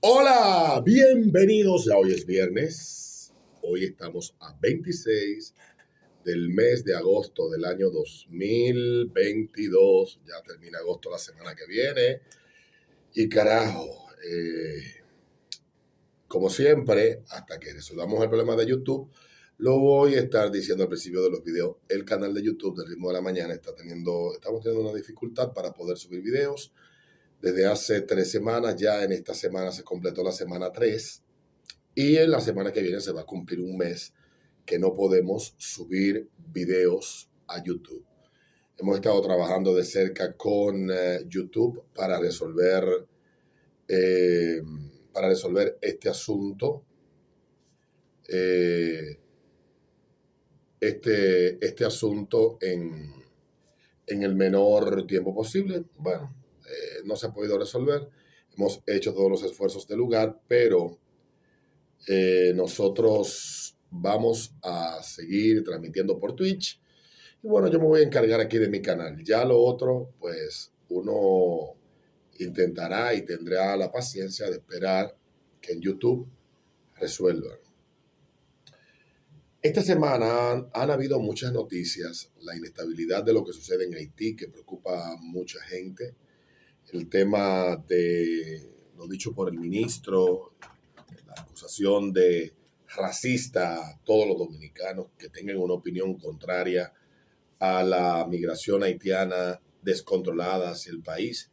Hola, bienvenidos. Ya hoy es viernes. Hoy estamos a 26 del mes de agosto del año 2022. Ya termina agosto la semana que viene. Y carajo, como siempre, hasta que resolvamos el problema de YouTube, lo voy a estar diciendo al principio de los videos. El canal de YouTube del Ritmo de la Mañana estamos teniendo una dificultad para poder subir videos. Desde hace 3 semanas, ya en esta semana se completó la semana 3 y en la semana que viene se va a cumplir un mes que no podemos subir videos a YouTube. Hemos estado trabajando de cerca con YouTube eh, para resolver este asunto, eh, este asunto en el menor tiempo posible. Bueno, no se ha podido resolver. Hemos hecho todos los esfuerzos del lugar, pero nosotros vamos a seguir transmitiendo por Twitch. Y bueno, yo me voy a encargar aquí de mi canal. Ya lo otro, pues uno intentará y tendrá la paciencia de esperar que en YouTube resuelvan. Esta semana han habido muchas noticias, la inestabilidad de lo que sucede en Haití, que preocupa a mucha gente, el tema de lo dicho por el ministro, la acusación de racista a todos los dominicanos que tengan una opinión contraria a la migración haitiana descontrolada hacia el país.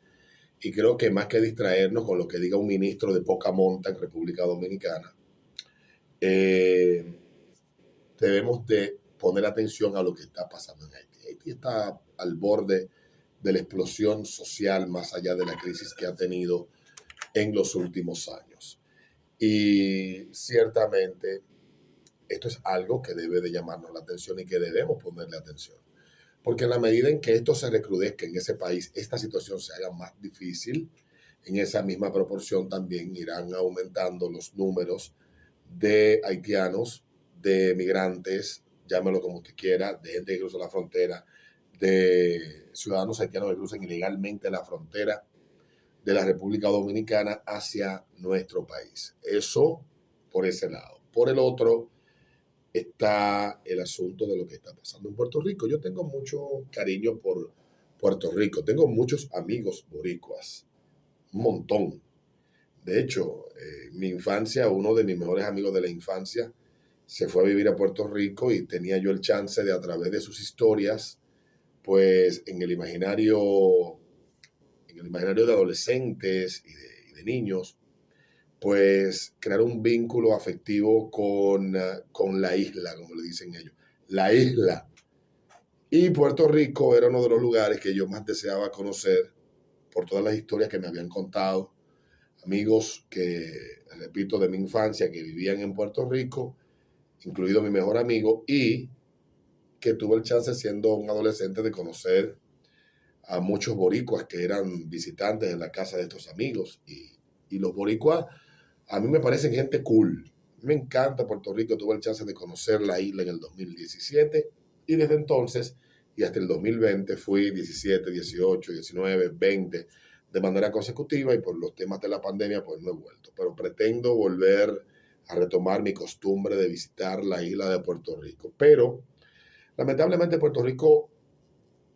Y creo que más que distraernos con lo que diga un ministro de poca monta en República Dominicana, eh, debemos de poner atención a lo que está pasando en Haití. Haití está al borde de la explosión social más allá de la crisis que ha tenido en los últimos años. Y ciertamente esto es algo que debe de llamarnos la atención y que debemos ponerle atención. Porque en la medida en que esto se recrudezca en ese país, esta situación se haga más difícil, en esa misma proporción también irán aumentando los números de haitianos, de migrantes, llámelo como usted quiera, de gente que cruza la frontera, de ciudadanos haitianos que cruzan ilegalmente la frontera de la República Dominicana hacia nuestro país. Eso por ese lado. Por el otro está el asunto de lo que está pasando en Puerto Rico. Yo tengo mucho cariño por Puerto Rico. Tengo muchos amigos boricuas, un montón. De hecho, mi infancia, uno de mis mejores amigos de la infancia, se fue a vivir a Puerto Rico y tenía yo el chance de a través de sus historias, pues en el imaginario de adolescentes y de niños, pues crear un vínculo afectivo con la isla, como le dicen ellos. La isla. Y Puerto Rico era uno de los lugares que yo más deseaba conocer por todas las historias que me habían contado. Amigos que, repito, de mi infancia que vivían en Puerto Rico, incluido mi mejor amigo, y que tuve el chance siendo un adolescente de conocer a muchos boricuas que eran visitantes en la casa de estos amigos. Y los boricuas a mí me parecen gente cool. Me encanta Puerto Rico, tuve el chance de conocer la isla en el 2017 y desde entonces y hasta el 2020 fui 17, 18, 19, 20 de manera consecutiva y por los temas de la pandemia pues no he vuelto. Pero pretendo volver a retomar mi costumbre de visitar la isla de Puerto Rico. Pero lamentablemente Puerto Rico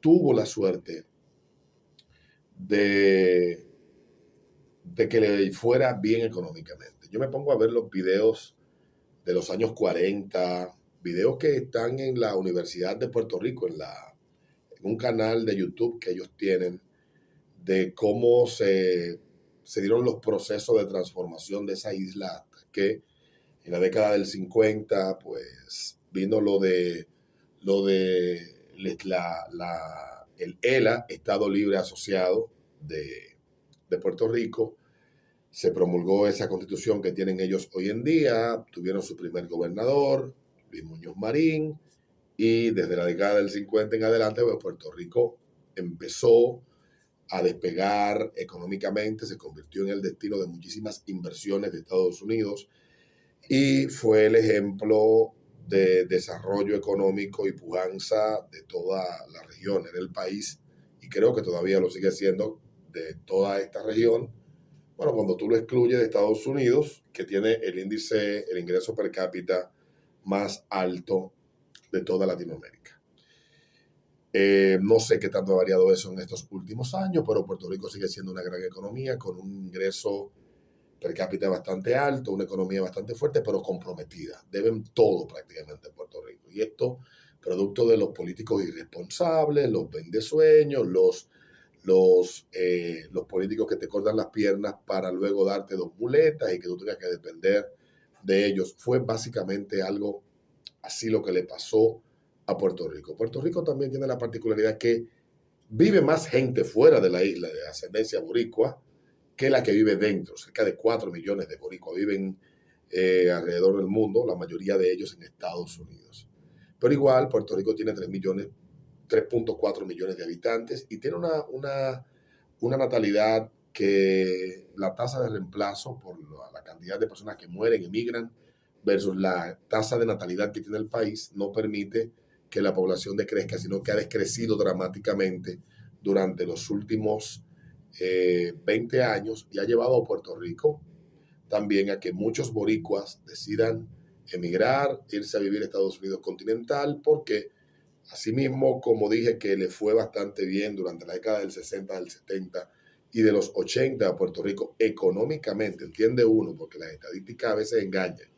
tuvo la suerte de que le fuera bien económicamente. Yo me pongo a ver los videos de los años 40, videos que están en la Universidad de Puerto Rico, en un canal de YouTube que ellos tienen, de cómo se dieron los procesos de transformación de esa isla, hasta que en la década del 50, pues vino lo de el ELA, Estado Libre Asociado de Puerto Rico. Se promulgó esa constitución que tienen ellos hoy en día, tuvieron su primer gobernador, Luis Muñoz Marín, y desde la década del 50 en adelante, pues Puerto Rico empezó a despegar económicamente, se convirtió en el destino de muchísimas inversiones de Estados Unidos y fue el ejemplo de desarrollo económico y pujanza de toda la región. Era el país, y creo que todavía lo sigue siendo, de toda esta región Bueno, cuando tú lo excluyes de Estados Unidos, que tiene el ingreso per cápita más alto de toda Latinoamérica. No sé qué tanto ha variado eso en estos últimos años, pero Puerto Rico sigue siendo una gran economía con un ingreso per cápita bastante alto, una economía bastante fuerte, pero comprometida. Deben todo prácticamente a Puerto Rico. Y esto, producto de los políticos irresponsables, los vendesueños, los políticos que te cortan las piernas para luego darte dos muletas y que tú tengas que depender de ellos. Fue básicamente algo así lo que le pasó a Puerto Rico. Puerto Rico también tiene la particularidad que vive más gente fuera de la isla de ascendencia boricua que la que vive dentro. Cerca de 4 millones de boricuas viven alrededor del mundo, la mayoría de ellos en Estados Unidos. Pero igual, Puerto Rico tiene 3.4 millones de habitantes y tiene una natalidad que la tasa de reemplazo por la cantidad de personas que mueren, emigran, versus la tasa de natalidad que tiene el país, no permite que la población decrezca, sino que ha descrecido dramáticamente durante los últimos 20 años y ha llevado a Puerto Rico también a que muchos boricuas decidan emigrar, irse a vivir a Estados Unidos continental, porque asimismo, como dije, que le fue bastante bien durante la década del 60, del 70 y de los 80 a Puerto Rico económicamente, entiende uno, porque las estadísticas a veces engañan.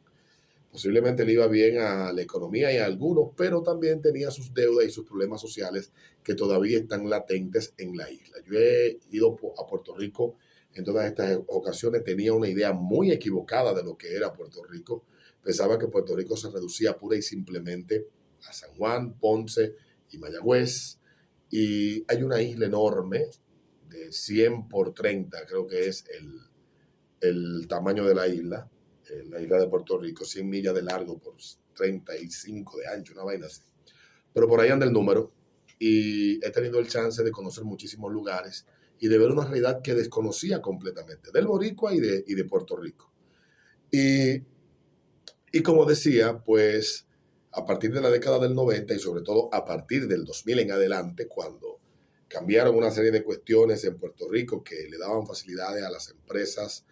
Posiblemente le iba bien a la economía y a algunos, pero también tenía sus deudas y sus problemas sociales que todavía están latentes en la isla. Yo he ido a Puerto Rico en todas estas ocasiones, tenía una idea muy equivocada de lo que era Puerto Rico. Pensaba que Puerto Rico se reducía pura y simplemente a San Juan, Ponce y Mayagüez. Y hay una isla enorme de 100 por 30, creo que es el tamaño de la isla de Puerto Rico, 100 millas de largo por 35 de ancho, una vaina así. Pero por ahí anda el número y he tenido el chance de conocer muchísimos lugares y de ver una realidad que desconocía completamente, del Boricua y de Puerto Rico. Y, y como decía, pues a partir de la década del 90 y sobre todo a partir del 2000 en adelante, cuando cambiaron una serie de cuestiones en Puerto Rico que le daban facilidades a las empresas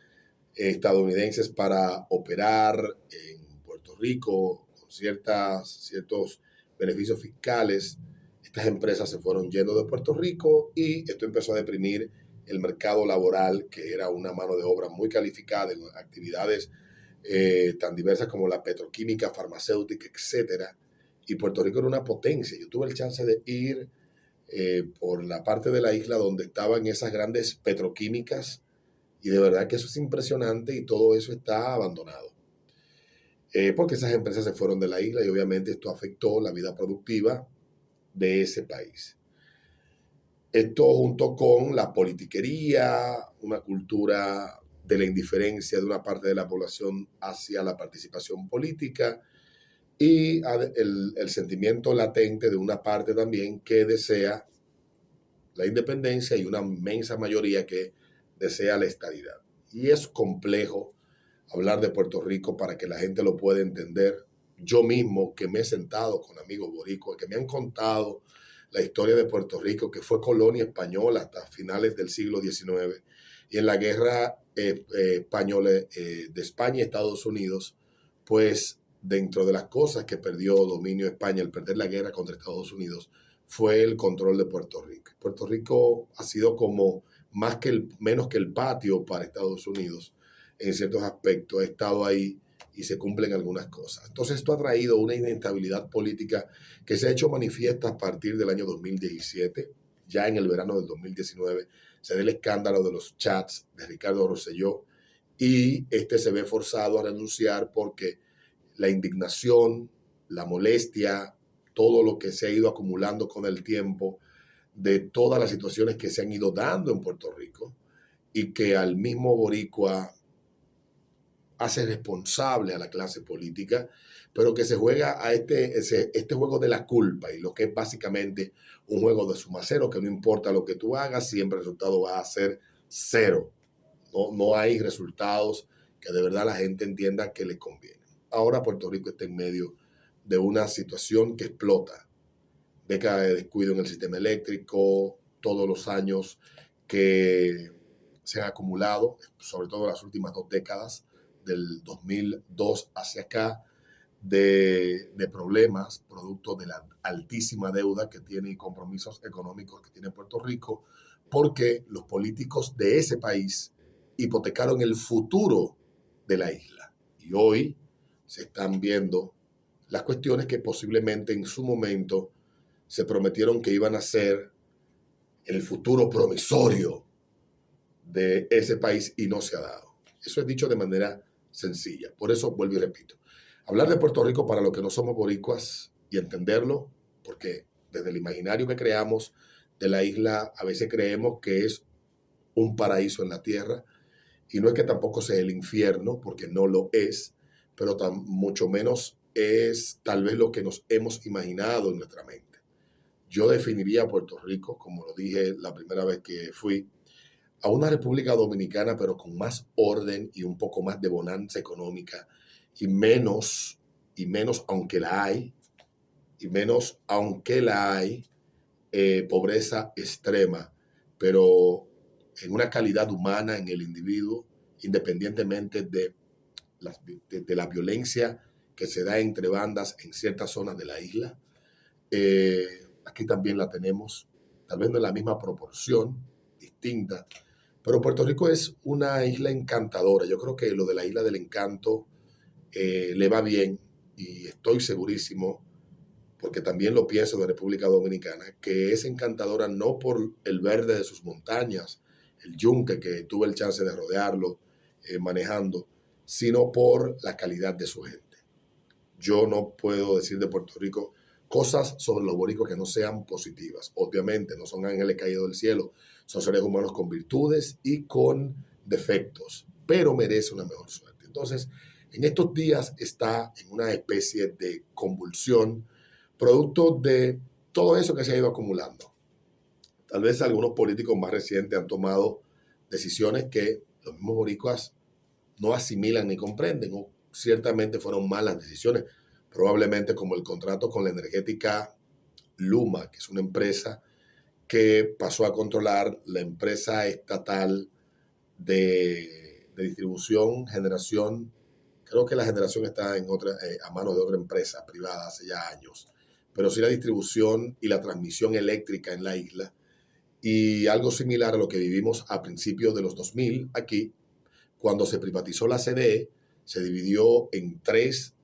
estadounidenses para operar en Puerto Rico con ciertos beneficios fiscales. Estas empresas se fueron yendo de Puerto Rico y esto empezó a deprimir el mercado laboral, que era una mano de obra muy calificada en actividades tan diversas como la petroquímica, farmacéutica, etcétera. Y Puerto Rico era una potencia. Yo tuve el chance de ir por la parte de la isla donde estaban esas grandes petroquímicas y de verdad que eso es impresionante y todo eso está abandonado. Porque esas empresas se fueron de la isla y obviamente esto afectó la vida productiva de ese país. Esto junto con la politiquería, una cultura de la indiferencia de una parte de la población hacia la participación política y el sentimiento latente de una parte también que desea la independencia y una inmensa mayoría que desea la estabilidad. Y es complejo hablar de Puerto Rico para que la gente lo pueda entender. Yo mismo que me he sentado con amigos boricuas que me han contado la historia de Puerto Rico, que fue colonia española hasta finales del siglo XIX, y en la guerra española de España y Estados Unidos, pues dentro de las cosas que perdió dominio España al perder la guerra contra Estados Unidos, fue el control de Puerto Rico. Puerto Rico ha sido como menos que el patio para Estados Unidos en ciertos aspectos, ha estado ahí y se cumplen algunas cosas. Entonces esto ha traído una inestabilidad política que se ha hecho manifiesta a partir del año 2017, ya en el verano del 2019 se da el escándalo de los chats de Ricardo Rosselló y este se ve forzado a renunciar porque la indignación, la molestia, todo lo que se ha ido acumulando con el tiempo de todas las situaciones que se han ido dando en Puerto Rico y que al mismo boricua hace responsable a la clase política, pero que se juega a este juego de la culpa y lo que es básicamente un juego de suma cero, que no importa lo que tú hagas, siempre el resultado va a ser cero. No hay resultados que de verdad la gente entienda que les conviene. Ahora Puerto Rico está en medio de una situación que explota. Década de descuido en el sistema eléctrico, todos los años que se han acumulado, sobre todo en las últimas 2 décadas, del 2002 hacia acá, de problemas producto de la altísima deuda que tiene y compromisos económicos que tiene Puerto Rico, porque los políticos de ese país hipotecaron el futuro de la isla. Y hoy se están viendo las cuestiones que posiblemente en su momento se prometieron que iban a ser el futuro promisorio de ese país y no se ha dado. Eso es dicho de manera sencilla. Por eso vuelvo y repito. Hablar de Puerto Rico para los que no somos boricuas y entenderlo, porque desde el imaginario que creamos de la isla a veces creemos que es un paraíso en la tierra y no es que tampoco sea el infierno, porque no lo es, pero mucho menos es tal vez lo que nos hemos imaginado en nuestra mente. Yo definiría a Puerto Rico, como lo dije la primera vez que fui, a una República Dominicana, pero con más orden y un poco más de bonanza económica y menos, aunque la hay, y menos, aunque la hay, pobreza extrema, pero en una calidad humana en el individuo, independientemente de la violencia que se da entre bandas en ciertas zonas de la isla. Aquí también la tenemos, tal vez no en la misma proporción, distinta, pero Puerto Rico es una isla encantadora. Yo creo que lo de la isla del encanto le va bien y estoy segurísimo, porque también lo pienso de República Dominicana, que es encantadora no por el verde de sus montañas, el yunque que tuve el chance de rodearlo manejando, sino por la calidad de su gente. Yo no puedo decir de Puerto Rico cosas sobre los boricuas que no sean positivas. Obviamente, no son ángeles caídos del cielo, son seres humanos con virtudes y con defectos, pero merece una mejor suerte. Entonces, en estos días está en una especie de convulsión, producto de todo eso que se ha ido acumulando. Tal vez algunos políticos más recientes han tomado decisiones que los mismos boricuas no asimilan ni comprenden, o ciertamente fueron malas decisiones, probablemente como el contrato con la energética Luma, que es una empresa que pasó a controlar la empresa estatal de distribución, generación. Creo que la generación está a manos de otra empresa privada hace ya años, pero sí la distribución y la transmisión eléctrica en la isla, y algo similar a lo que vivimos a principios de los 2000 aquí, cuando se privatizó la CDE, se dividió en 3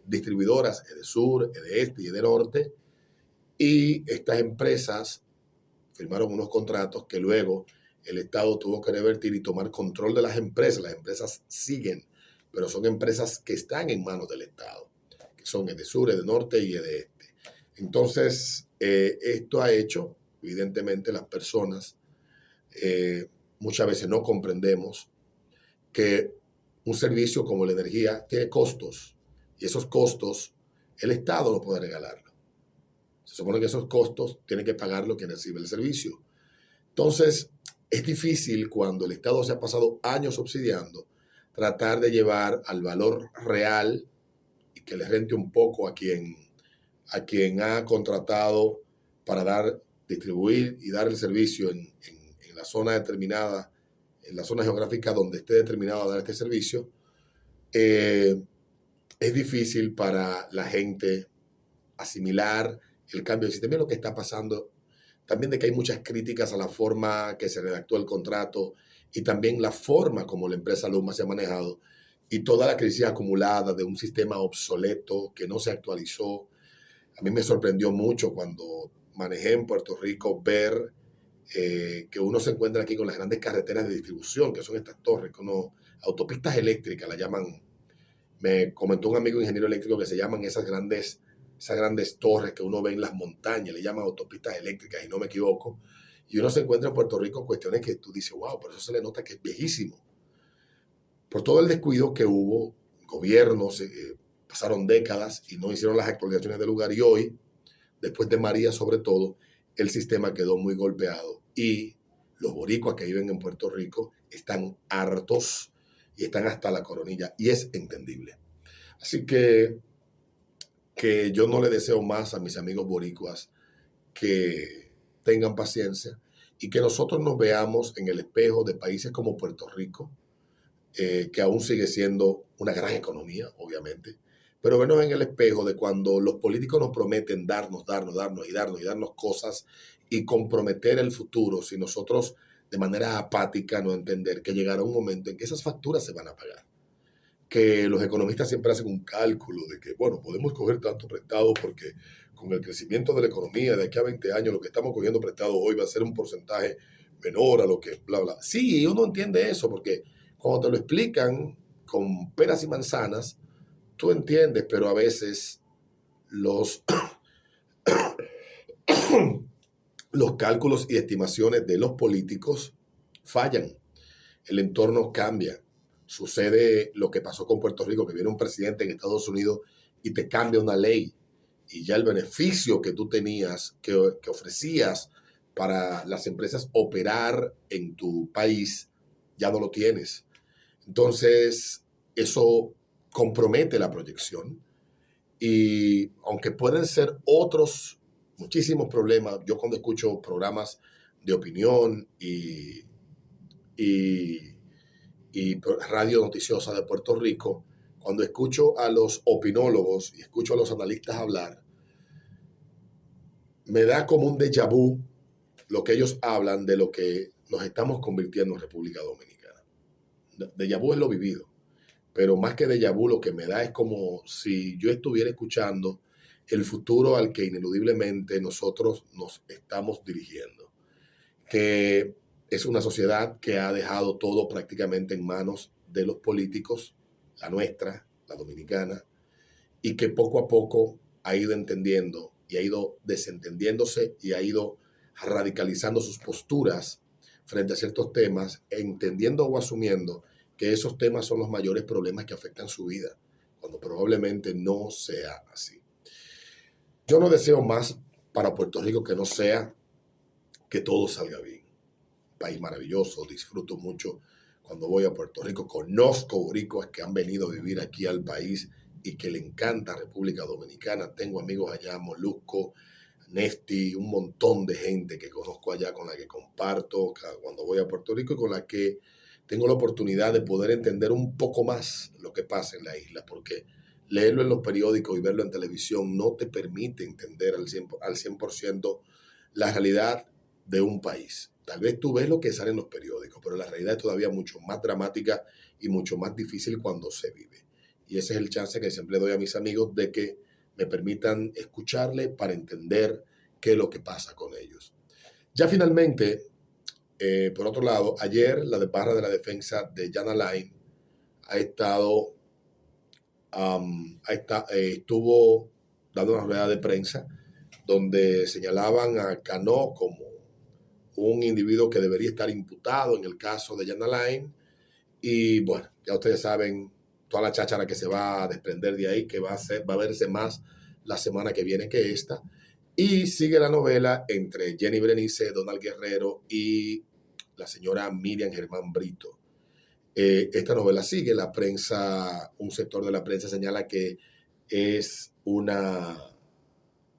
distribuidoras, EDESUR, EDEESTE y EDENORTE, y estas empresas firmaron unos contratos que luego el Estado tuvo que revertir y tomar control de las empresas. Las empresas siguen, pero son empresas que están en manos del Estado, que son EDESUR, EDENORTE y EDEESTE. Entonces, esto ha hecho, evidentemente, las personas muchas veces no comprendemos que un servicio como la energía tiene costos, y esos costos el Estado no puede regalarlo. Se supone que esos costos tiene que pagarlo quien recibe el servicio. Entonces, es difícil cuando el Estado se ha pasado años subsidiando, tratar de llevar al valor real y que le rente un poco a quien ha contratado para distribuir y dar el servicio en la zona determinada, en la zona geográfica donde esté determinado a dar este servicio. Es difícil para la gente asimilar el cambio de sistema. Y lo que está pasando también, de que hay muchas críticas a la forma que se redactó el contrato y también la forma como la empresa Luma se ha manejado, y toda la crisis acumulada de un sistema obsoleto que no se actualizó. A mí me sorprendió mucho cuando manejé en Puerto Rico ver que uno se encuentra aquí con las grandes carreteras de distribución, que son estas torres, autopistas eléctricas la llaman. Me comentó un amigo ingeniero eléctrico que se llaman esas grandes torres que uno ve en las montañas, le llaman autopistas eléctricas, y no me equivoco. Y uno se encuentra en Puerto Rico cuestiones que tú dices, wow, por eso se le nota que es viejísimo. Por todo el descuido que hubo, gobiernos pasaron décadas y no hicieron las actualizaciones del lugar, y hoy, después de María sobre todo, el sistema quedó muy golpeado y los boricuas que viven en Puerto Rico están hartos y están hasta la coronilla, y es entendible. Así que yo no le deseo más a mis amigos boricuas que tengan paciencia, y que nosotros nos veamos en el espejo de países como Puerto Rico, que aún sigue siendo una gran economía, obviamente, pero vernos en el espejo de cuando los políticos nos prometen darnos cosas y comprometer el futuro, si nosotros de manera apática no entender que llegará un momento en que esas facturas se van a pagar. Que los economistas siempre hacen un cálculo de que, bueno, podemos coger tanto prestado porque con el crecimiento de la economía de aquí a 20 años, lo que estamos cogiendo prestado hoy va a ser un porcentaje menor a lo que, bla, bla. Sí, uno entiende eso porque cuando te lo explican con peras y manzanas, tú entiendes, pero a veces los, los cálculos y estimaciones de los políticos fallan. El entorno cambia. Sucede lo que pasó con Puerto Rico, que viene un presidente en Estados Unidos y te cambia una ley. Y ya el beneficio que tú tenías, que ofrecías para las empresas operar en tu país, ya no lo tienes. Entonces, eso compromete la proyección. Y aunque pueden ser otros muchísimos problemas, yo cuando escucho programas de opinión y radio noticiosa de Puerto Rico, cuando escucho a los opinólogos y escucho a los analistas hablar, me da como un déjà vu lo que ellos hablan de lo que nos estamos convirtiendo en República Dominicana. Déjà vu es lo vivido, pero más que déjà vu lo que me da es como si yo estuviera escuchando el futuro al que ineludiblemente nosotros nos estamos dirigiendo, que es una sociedad que ha dejado todo prácticamente en manos de los políticos, la nuestra, la dominicana, y que poco a poco ha ido entendiendo y ha ido desentendiéndose y ha ido radicalizando sus posturas frente a ciertos temas, entendiendo o asumiendo que esos temas son los mayores problemas que afectan su vida, cuando probablemente no sea así. Yo no deseo más para Puerto Rico que no sea que todo salga bien. País maravilloso, disfruto mucho cuando voy a Puerto Rico, conozco boricuas que han venido a vivir aquí al país y que le encanta República Dominicana, tengo amigos allá, Molusco, Nefti, un montón de gente que conozco allá con la que comparto cuando voy a Puerto Rico y con la que tengo la oportunidad de poder entender un poco más lo que pasa en la isla, porque leerlo en los periódicos y verlo en televisión no te permite entender al 100% la realidad de un país. Tal vez tú ves lo que sale en los periódicos, pero la realidad es todavía mucho más dramática y mucho más difícil cuando se vive. Y ese es el chance que siempre doy a mis amigos de que me permitan escucharle para entender qué es lo que pasa con ellos. Ya finalmente, por otro lado, ayer la barra de la defensa de Jan Alain ha estado, estuvo dando una rueda de prensa donde señalaban a Cano como un individuo que debería estar imputado en el caso de Jan Alain. Y bueno, ya ustedes saben toda la cháchara que se va a desprender de ahí, que va a verse más la semana que viene que esta. Y sigue la novela entre Jenny Berenice, Donald Guerrero y la señora Miriam Germán Brito. Esta novela sigue, la prensa, un sector de la prensa señala que es una,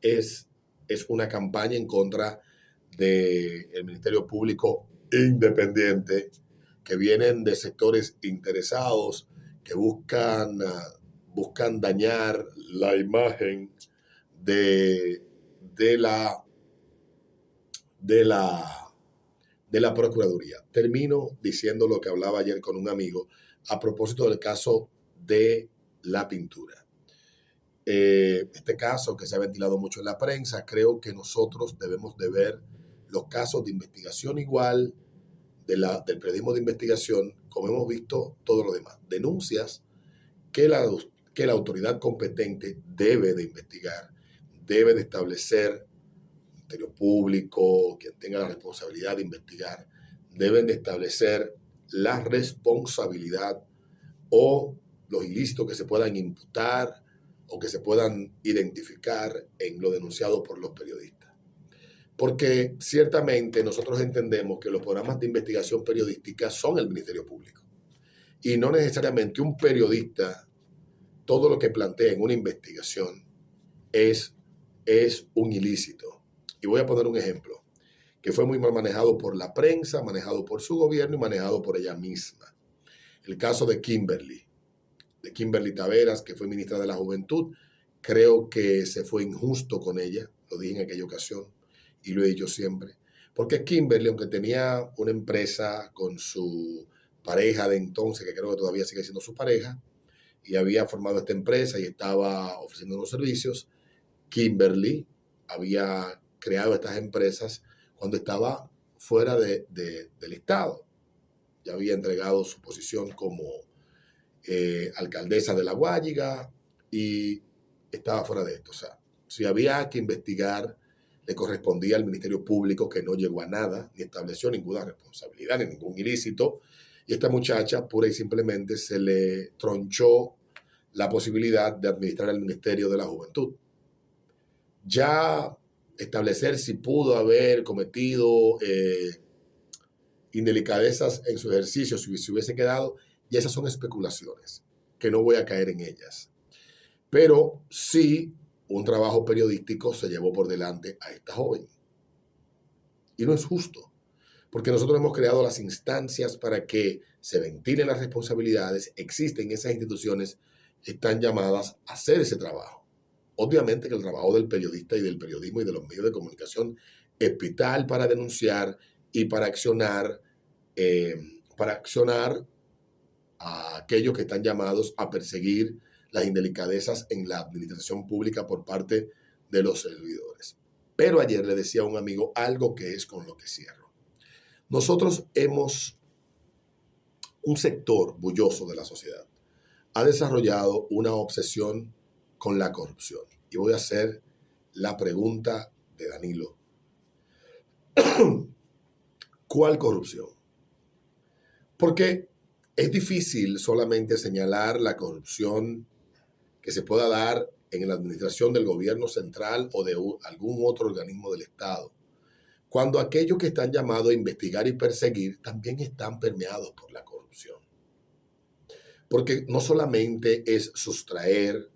es una campaña en contra del Ministerio Público independiente, que vienen de sectores interesados que buscan dañar la imagen de, de, la, de, la, de la Procuraduría. Termino diciendo lo que hablaba ayer con un amigo a propósito del caso de la pintura. Este caso que se ha ventilado mucho en la prensa, creo que nosotros debemos de ver los casos de investigación igual del periodismo de investigación, como hemos visto todo lo demás. Denuncias que la autoridad competente debe de investigar, debe de establecer, el Ministerio Público, quien tenga la responsabilidad de investigar, deben de establecer la responsabilidad o los ilícitos que se puedan imputar o que se puedan identificar en lo denunciado por los periodistas. Porque ciertamente nosotros entendemos que los programas de investigación periodística son el Ministerio Público. Y no necesariamente un periodista, todo lo que plantea en una investigación es un ilícito. Y voy a poner un ejemplo. que fue muy mal manejado por la prensa, manejado por su gobierno y manejado por ella misma. El caso de Kimberly Taveras, que fue ministra de la Juventud, creo que se fue injusto con ella, lo dije en aquella ocasión y lo he dicho siempre, porque Kimberly, aunque tenía una empresa con su pareja de entonces, que creo que todavía sigue siendo su pareja, y había formado esta empresa y estaba ofreciendo unos servicios, Kimberly había creado estas empresas cuando estaba fuera del Estado. Ya había entregado su posición como alcaldesa de La Guayiga y estaba fuera de esto. O sea, si había que investigar, le correspondía al Ministerio Público, que no llegó a nada, ni estableció ninguna responsabilidad, ni ningún ilícito. Y esta muchacha, pura y simplemente, se le tronchó la posibilidad de administrar el Ministerio de la Juventud. Ya establecer si pudo haber cometido indelicadezas en su ejercicio, si se hubiese quedado, y esas son especulaciones, que no voy a caer en ellas. Pero sí, un trabajo periodístico se llevó por delante a esta joven. Y no es justo, porque nosotros hemos creado las instancias para que se ventilen las responsabilidades, existen esas instituciones, están llamadas a hacer ese trabajo. Obviamente que el trabajo del periodista y del periodismo y de los medios de comunicación es vital para denunciar y para accionar a aquellos que están llamados a perseguir las indelicadezas en la administración pública por parte de los servidores. Pero ayer le decía a un amigo algo que es con lo que cierro. Nosotros un sector bulloso de la sociedad ha desarrollado una obsesión con la corrupción. Y voy a hacer la pregunta de Danilo. ¿Cuál corrupción? Porque es difícil solamente señalar la corrupción que se pueda dar en la administración del gobierno central o de algún otro organismo del Estado, cuando aquellos que están llamados a investigar y perseguir también están permeados por la corrupción. Porque no solamente es sustraer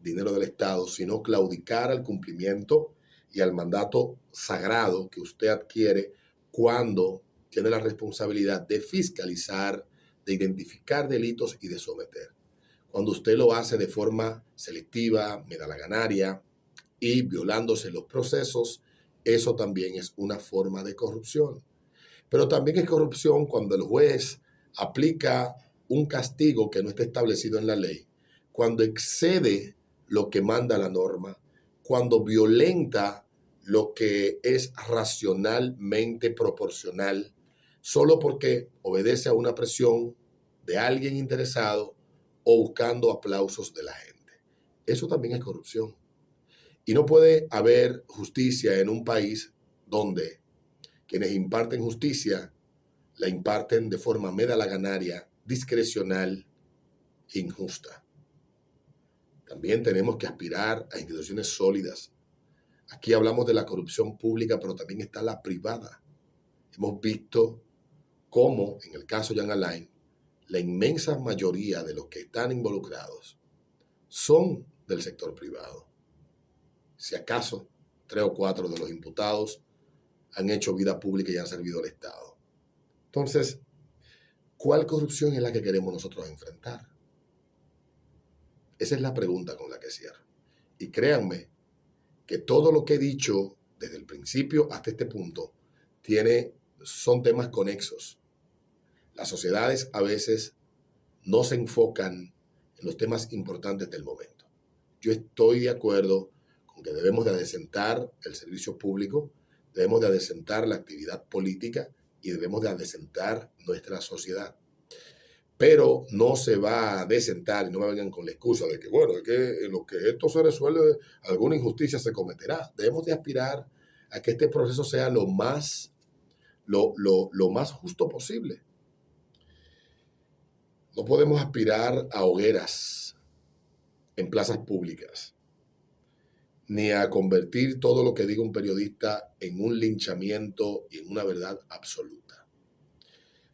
dinero del Estado, sino claudicar al cumplimiento y al mandato sagrado que usted adquiere cuando tiene la responsabilidad de fiscalizar, de identificar delitos y de someter. Cuando usted lo hace de forma selectiva, medalaganaria y violándose los procesos, eso también es una forma de corrupción. Pero también es corrupción cuando el juez aplica un castigo que no está establecido en la ley, cuando excede lo que manda la norma, cuando violenta lo que es racionalmente proporcional, solo porque obedece a una presión de alguien interesado o buscando aplausos de la gente. Eso también es corrupción. Y no puede haber justicia en un país donde quienes imparten justicia la imparten de forma medalaganaria, discrecional e injusta. También tenemos que aspirar a instituciones sólidas. Aquí hablamos de la corrupción pública, pero también está la privada. Hemos visto cómo, en el caso Jan Alain, la inmensa mayoría de los que están involucrados son del sector privado. Si acaso 3 o 4 de los imputados han hecho vida pública y han servido al Estado. Entonces, ¿cuál corrupción es la que queremos nosotros enfrentar? Esa es la pregunta con la que cierro. Y créanme que todo lo que he dicho desde el principio hasta este punto son temas conexos. Las sociedades a veces no se enfocan en los temas importantes del momento. Yo estoy de acuerdo con que debemos de adecentar el servicio público, debemos de adecentar la actividad política y debemos de adecentar nuestra sociedad. Pero no se va a adecentar, y no me vengan con la excusa de que, bueno, es que en lo que esto se resuelve, alguna injusticia se cometerá. Debemos de aspirar a que este proceso sea lo más justo posible. No podemos aspirar a hogueras en plazas públicas, ni a convertir todo lo que diga un periodista en un linchamiento y en una verdad absoluta.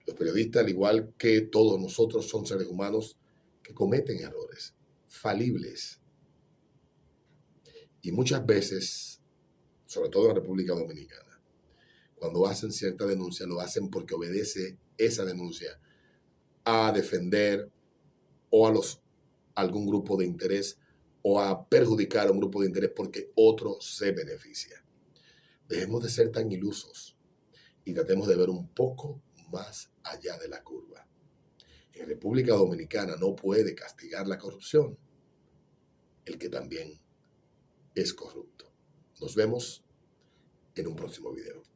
Los periodistas, al igual que todos nosotros, son seres humanos que cometen errores, falibles. Y muchas veces sobre todo en la República Dominicana, cuando hacen cierta denuncia, lo hacen porque obedece esa denuncia a defender o a algún grupo de interés o a perjudicar a un grupo de interés porque otro se beneficia. Dejemos de ser tan ilusos y tratemos de ver un poco más allá de la curva. En República Dominicana no puede castigar la corrupción el que también es corrupto. Nos vemos en un próximo video.